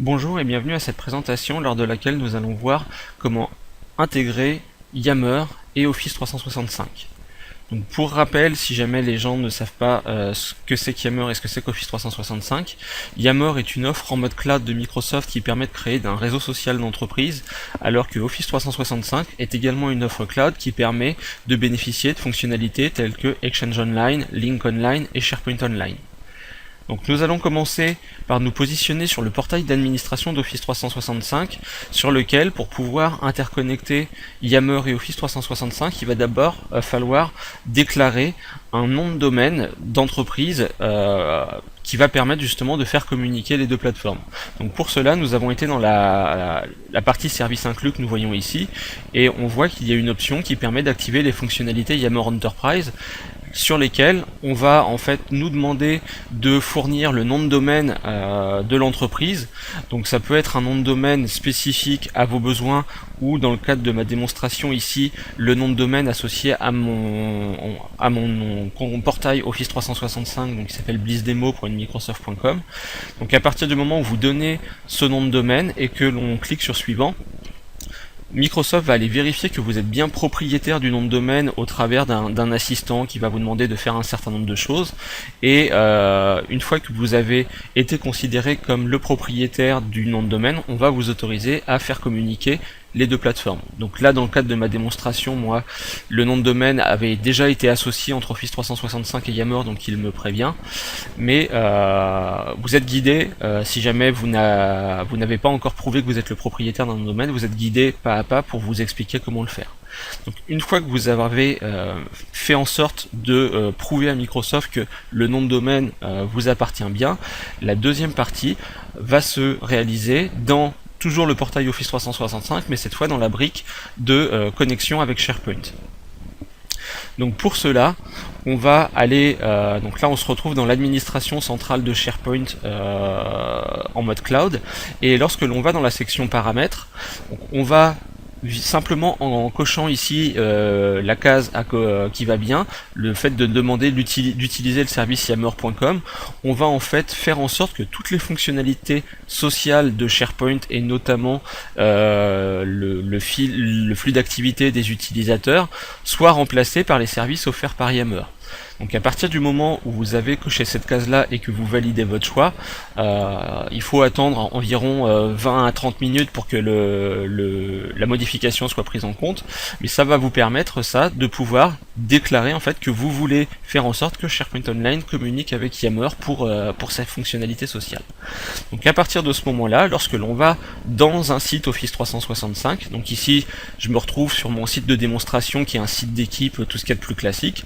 Bonjour et bienvenue à cette présentation lors de laquelle nous allons voir comment intégrer Yammer et Office 365. Donc pour rappel, si jamais les gens ne savent pas ce que c'est qu'Yammer et ce que c'est qu'Office 365, Yammer est une offre en mode cloud de Microsoft qui permet de créer un réseau social d'entreprise, alors que Office 365 est également une offre cloud qui permet de bénéficier de fonctionnalités telles que Exchange Online, Lync Online et SharePoint Online. Donc nous allons commencer par nous positionner sur le portail d'administration d'Office 365, sur lequel, pour pouvoir interconnecter Yammer et Office 365, il va d'abord falloir déclarer un nom de domaine d'entreprise qui va permettre justement de faire communiquer les deux plateformes. Donc pour cela, nous avons été dans la partie service inclus que nous voyons ici, et on voit qu'il y a une option qui permet d'activer les fonctionnalités Yammer Enterprise, sur lesquels on va en fait nous demander de fournir le nom de domaine de l'entreprise. Donc ça peut être un nom de domaine spécifique à vos besoins, ou dans le cadre de ma démonstration ici, le nom de domaine associé à mon portail Office 365, donc qui s'appelle blissdemo.microsoft.com. Donc à partir du moment où vous donnez ce nom de domaine et que l'on clique sur suivant, Microsoft va aller vérifier que vous êtes bien propriétaire du nom de domaine au travers d'un assistant qui va vous demander de faire un certain nombre de choses, et une fois que vous avez été considéré comme le propriétaire du nom de domaine, on va vous autoriser à faire communiquer les deux plateformes. Donc là, dans le cadre de ma démonstration, moi, le nom de domaine avait déjà été associé entre Office 365 et Yammer, donc il me prévient. Mais vous êtes guidé, si jamais vous n'avez pas encore prouvé que vous êtes le propriétaire d'un domaine, vous êtes guidé pas à pas pour vous expliquer comment le faire. Donc une fois que vous avez fait en sorte de prouver à Microsoft que le nom de domaine vous appartient bien, la deuxième partie va se réaliser dans toujours le portail Office 365, mais cette fois dans la brique de connexion avec SharePoint. Donc pour cela, on va aller, donc là on se retrouve dans l'administration centrale de SharePoint en mode cloud, et lorsque l'on va dans la section paramètres, on va simplement en cochant ici la case qui va bien, le fait de demander d'utiliser le service yammer.com, on va en fait faire en sorte que toutes les fonctionnalités sociales de SharePoint, et notamment le flux d'activité des utilisateurs, soient remplacées par les services offerts par Yammer. Donc à partir du moment où vous avez coché cette case là et que vous validez votre choix, il faut attendre environ 20 à 30 minutes pour que la modification soit prise en compte, mais ça va vous permettre de pouvoir déclarer en fait que vous voulez faire en sorte que SharePoint Online communique avec Yammer pour sa fonctionnalité sociale. Donc à partir de ce moment là, lorsque l'on va dans un site Office 365, donc ici je me retrouve sur mon site de démonstration qui est un site d'équipe, tout ce qu'il y a de plus classique.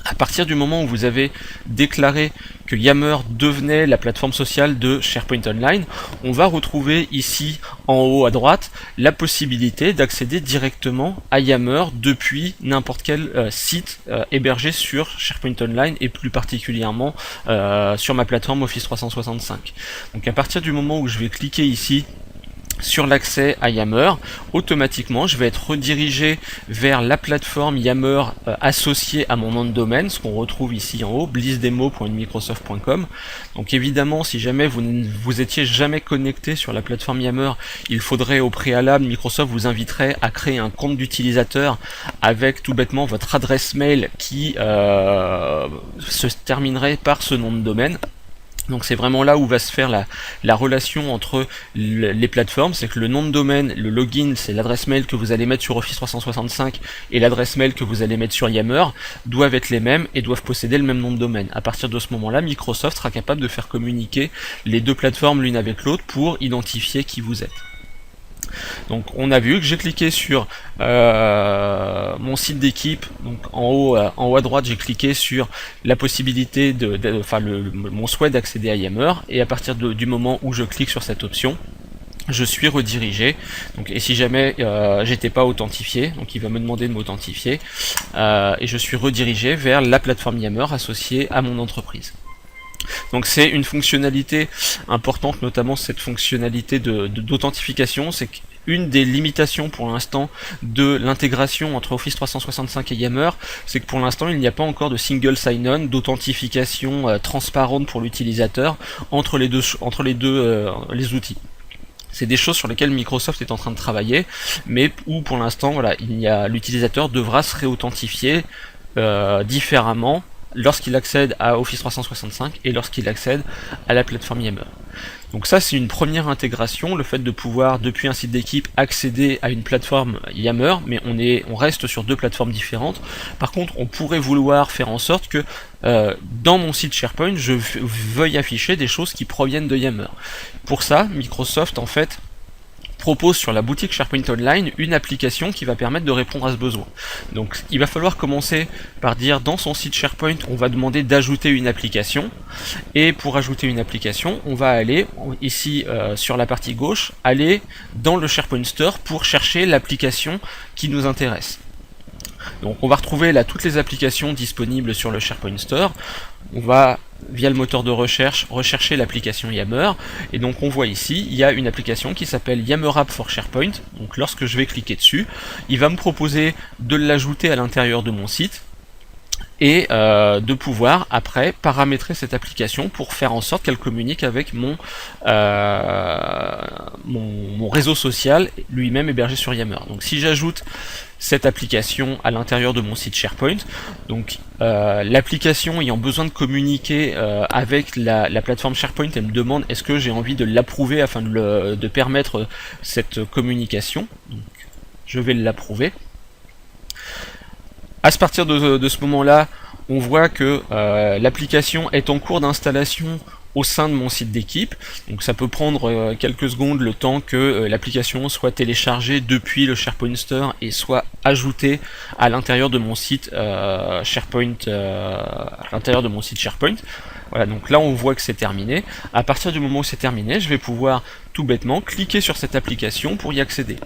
À partir du moment où vous avez déclaré que Yammer devenait la plateforme sociale de SharePoint Online, on va retrouver ici en haut à droite la possibilité d'accéder directement à Yammer depuis n'importe quel site hébergé sur SharePoint Online, et plus particulièrement sur ma plateforme Office 365. Donc à partir du moment où je vais cliquer ici sur l'accès à Yammer, automatiquement je vais être redirigé vers la plateforme Yammer associée à mon nom de domaine, ce qu'on retrouve ici en haut, blissdemo.microsoft.com. Donc évidemment, si jamais vous ne vous étiez jamais connecté sur la plateforme Yammer, il faudrait au préalable, Microsoft vous inviterait à créer un compte d'utilisateur avec tout bêtement votre adresse mail qui se terminerait par ce nom de domaine. Donc c'est vraiment là où va se faire la relation entre les plateformes, c'est que le nom de domaine, le login, c'est l'adresse mail que vous allez mettre sur Office 365, et l'adresse mail que vous allez mettre sur Yammer doivent être les mêmes et doivent posséder le même nom de domaine. À partir de ce moment-là, Microsoft sera capable de faire communiquer les deux plateformes l'une avec l'autre pour identifier qui vous êtes. Donc on a vu que j'ai cliqué sur mon site d'équipe, donc en haut à droite j'ai cliqué sur la possibilité mon souhait d'accéder à Yammer, et à partir du moment où je clique sur cette option, je suis redirigé, donc, et si jamais j'étais pas authentifié, donc il va me demander de m'authentifier, et je suis redirigé vers la plateforme Yammer associée à mon entreprise. Donc c'est une fonctionnalité importante, notamment cette fonctionnalité d'authentification. C'est qu'une des limitations pour l'instant de l'intégration entre Office 365 et Yammer, c'est que pour l'instant il n'y a pas encore de single sign-on, d'authentification transparente pour l'utilisateur entre les deux les outils. C'est des choses sur lesquelles Microsoft est en train de travailler, mais où pour l'instant, voilà, l'utilisateur devra se réauthentifier différemment lorsqu'il accède à Office 365 et lorsqu'il accède à la plateforme Yammer. Donc ça, c'est une première intégration, le fait de pouvoir, depuis un site d'équipe, accéder à une plateforme Yammer, mais on reste sur deux plateformes différentes. Par contre, on pourrait vouloir faire en sorte que dans mon site SharePoint, je veuille afficher des choses qui proviennent de Yammer. Pour ça, Microsoft, en fait, propose sur la boutique SharePoint Online une application qui va permettre de répondre à ce besoin. Donc il va falloir commencer par dire dans son site SharePoint, on va demander d'ajouter une application, et pour ajouter une application, on va aller ici sur la partie gauche, aller dans le SharePoint Store pour chercher l'application qui nous intéresse. Donc on va retrouver là toutes les applications disponibles sur le SharePoint Store. On va, via le moteur de recherche, rechercher l'application Yammer, et donc on voit ici, il y a une application qui s'appelle Yammer App for SharePoint. Donc lorsque je vais cliquer dessus, il va me proposer de l'ajouter à l'intérieur de mon site, et de pouvoir après paramétrer cette application pour faire en sorte qu'elle communique avec mon réseau social lui-même hébergé sur Yammer. Donc si j'ajoute cette application à l'intérieur de mon site SharePoint, donc l'application ayant besoin de communiquer avec la plateforme SharePoint, elle me demande est-ce que j'ai envie de l'approuver afin de permettre cette communication. Donc je vais l'approuver. À partir de ce moment-là, on voit que l'application est en cours d'installation au sein de mon site d'équipe. Donc ça peut prendre quelques secondes le temps que l'application soit téléchargée depuis le SharePoint Store et soit ajoutée à l'intérieur de mon site SharePoint. Voilà, donc là on voit que c'est terminé. À partir du moment où c'est terminé, je vais pouvoir tout bêtement cliquer sur cette application pour y accéder.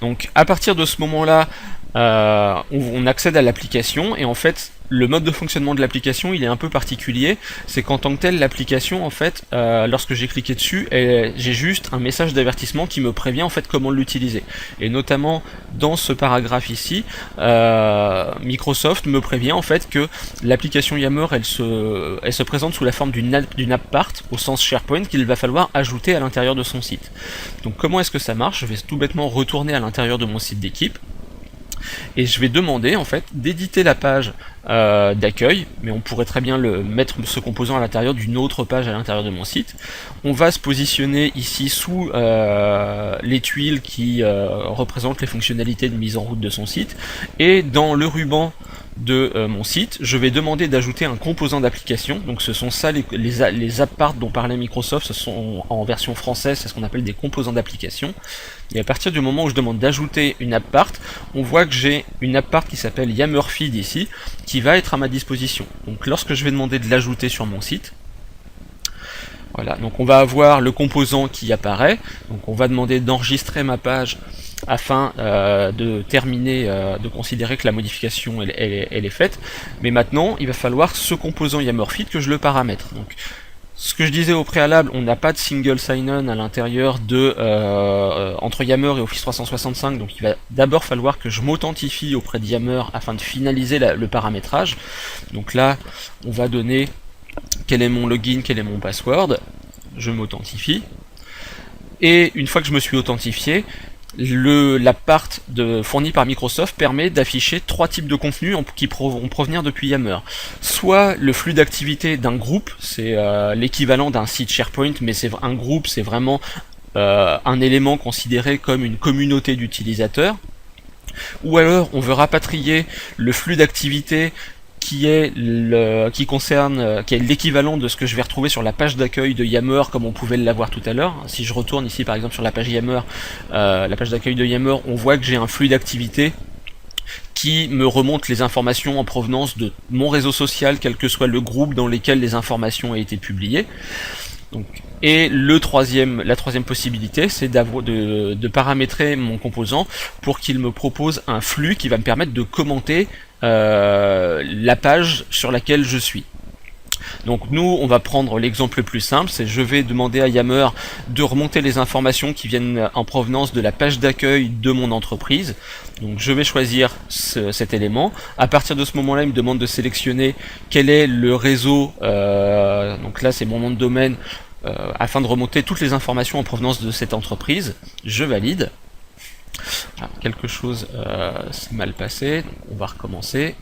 Donc à partir de ce moment-là, on accède à l'application, et en fait le mode de fonctionnement de l'application il est un peu particulier. C'est qu'en tant que tel, l'application en fait, lorsque j'ai cliqué dessus, j'ai juste un message d'avertissement qui me prévient en fait comment l'utiliser. Et notamment dans ce paragraphe ici, Microsoft me prévient en fait que l'application Yammer elle se présente sous la forme d'une app part au sens SharePoint qu'il va falloir ajouter à l'intérieur de son site. Donc comment est-ce que ça marche? Je vais tout bêtement retourner à l'intérieur de mon site d'équipe, et je vais demander en fait d'éditer la page d'accueil, mais on pourrait très bien mettre ce composant à l'intérieur d'une autre page à l'intérieur de mon site. On va se positionner ici sous les tuiles qui représentent les fonctionnalités de mise en route de son site, et dans le ruban de mon site, je vais demander d'ajouter un composant d'application. Donc ce sont ça les app parts dont parlait Microsoft, ce sont en version française, c'est ce qu'on appelle des composants d'application. Et à partir du moment où je demande d'ajouter une app part, on voit que j'ai une app part qui s'appelle Yammer Feed ici, qui va être à ma disposition. Donc lorsque je vais demander de l'ajouter sur mon site, voilà, donc on va avoir le composant qui apparaît, donc on va demander d'enregistrer ma page afin de terminer, de considérer que la modification elle est faite, mais maintenant il va falloir ce composant Yammerfeed que je le paramètre. Donc ce que je disais au préalable, on n'a pas de single sign-on à l'intérieur entre Yammer et Office 365, donc il va d'abord falloir que je m'authentifie auprès de Yammer afin de finaliser le paramétrage. Donc là on va donner quel est mon login, quel est mon password, je m'authentifie, et une fois que je me suis authentifié, la part fournie par Microsoft permet d'afficher trois types de contenus qui vont provenir depuis Yammer. Soit le flux d'activité d'un groupe, c'est l'équivalent d'un site SharePoint, mais un groupe, c'est vraiment un élément considéré comme une communauté d'utilisateurs. Ou alors on veut rapatrier le flux d'activité qui est l'équivalent de ce que je vais retrouver sur la page d'accueil de Yammer, comme on pouvait l'avoir tout à l'heure. Si je retourne ici par exemple sur la page Yammer, la page d'accueil de Yammer, on voit que j'ai un flux d'activité qui me remonte les informations en provenance de mon réseau social, quel que soit le groupe dans lequel les informations ont été publiées. Donc, et la troisième possibilité, c'est de paramétrer mon composant pour qu'il me propose un flux qui va me permettre de commenter la page sur laquelle je suis. Donc nous, on va prendre l'exemple le plus simple, c'est je vais demander à Yammer de remonter les informations qui viennent en provenance de la page d'accueil de mon entreprise. Donc je vais choisir cet élément. À partir de ce moment-là, il me demande de sélectionner quel est le réseau. Donc là, c'est mon nom de domaine afin de remonter toutes les informations en provenance de cette entreprise. Je valide. Alors, quelque chose s'est mal passé, donc on va recommencer.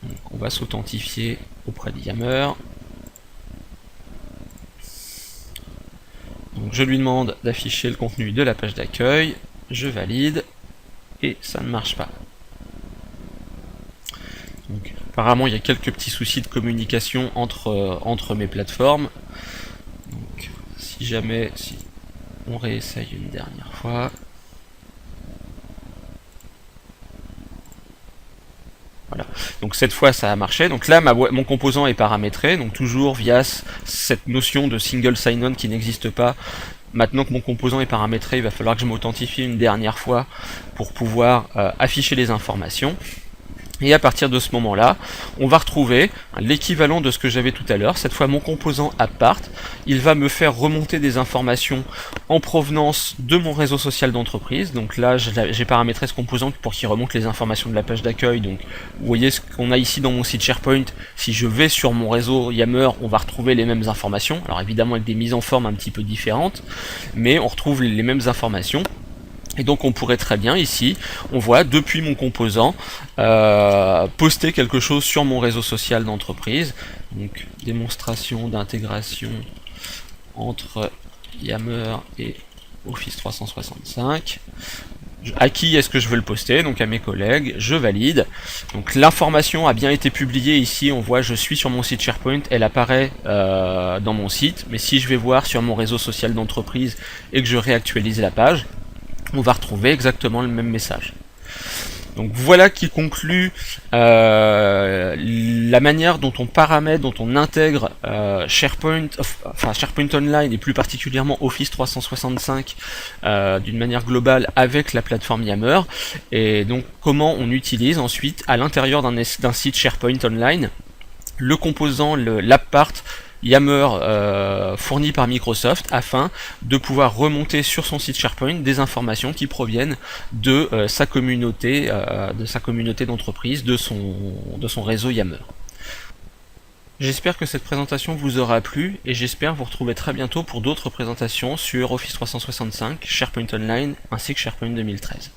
Donc, on va s'authentifier auprès de Yammer. Donc, je lui demande d'afficher le contenu de la page d'accueil. Je valide. Et ça ne marche pas. Donc, apparemment, il y a quelques petits soucis de communication entre mes plateformes. Donc, si jamais on réessaye une dernière fois. Voilà. Donc cette fois ça a marché. Donc là mon composant est paramétré, donc toujours via cette notion de single sign-on qui n'existe pas. Maintenant que mon composant est paramétré, il va falloir que je m'authentifie une dernière fois pour pouvoir afficher les informations. Et à partir de ce moment-là, on va retrouver l'équivalent de ce que j'avais tout à l'heure. Cette fois, mon composant appart, il va me faire remonter des informations en provenance de mon réseau social d'entreprise. Donc là, j'ai paramétré ce composant pour qu'il remonte les informations de la page d'accueil. Donc, vous voyez ce qu'on a ici dans mon site SharePoint. Si je vais sur mon réseau Yammer, on va retrouver les mêmes informations. Alors évidemment, avec des mises en forme un petit peu différentes, mais on retrouve les mêmes informations. Et donc on pourrait très bien ici, on voit depuis mon composant poster quelque chose sur mon réseau social d'entreprise. Donc démonstration d'intégration entre Yammer et Office 365. À qui est-ce que je veux le poster? Donc à mes collègues, je valide. Donc l'information a bien été publiée ici, on voit je suis sur mon site SharePoint, elle apparaît dans mon site, mais si je vais voir sur mon réseau social d'entreprise et que je réactualise la page, on va retrouver exactement le même message. Donc voilà qui conclut la manière dont on paramètre, dont on intègre SharePoint Online et plus particulièrement Office 365 d'une manière globale avec la plateforme Yammer, et donc comment on utilise ensuite à l'intérieur d'un site SharePoint Online le composant, l'appart Yammer fourni par Microsoft afin de pouvoir remonter sur son site SharePoint des informations qui proviennent de sa communauté d'entreprise, de son réseau Yammer. J'espère que cette présentation vous aura plu et j'espère vous retrouver très bientôt pour d'autres présentations sur Office 365, SharePoint Online ainsi que SharePoint 2013.